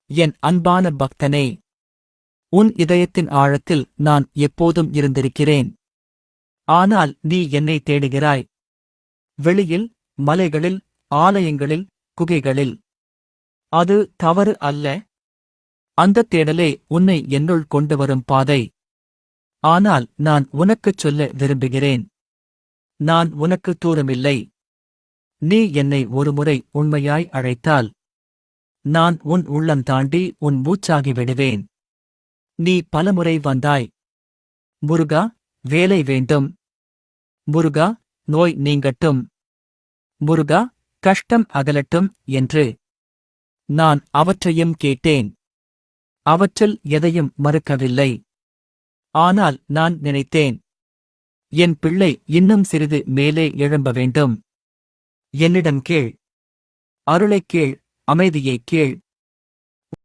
என் அன்பான பக்தனே, உன் இதயத்தின் ஆழத்தில் நான் எப்போதும் இருந்திருக்கிறேன். ஆனால் நீ என்னை தேடுகிறாய். வெளியில், மலைகளில், ஆலயங்களில், குகைகளில். அது தவறு அல்ல. அந்தத் தேடலே உன்னை என்னுள் கொண்டு வரும் பாதை. ஆனால் நான் உனக்குச் சொல்ல விரும்புகிறேன். நான் உனக்கு தூரமில்லை. நீ என்னை ஒருமுறை உண்மையாய் அழைத்தால், நான் உன் உள்ளம் தாண்டி உன் மூச்சாகி விடுவேன். நீ பலமுறை வந்தாய். முருகா, வேலை வேண்டும். முருகா, நோய் நீங்கட்டும். முருகா, கஷ்டம் அகலட்டும் என்று. நான் அவற்றையும் கேட்டேன். அவற்றில் எதையும் மறுக்கவில்லை. ஆனால் நான் நினைத்தேன், என் பிள்ளை இன்னும் சிறிது மேலே எழும்ப வேண்டும். என்னிடம் கேள். அருளைக் கேள், அமைதியைக் கேள்.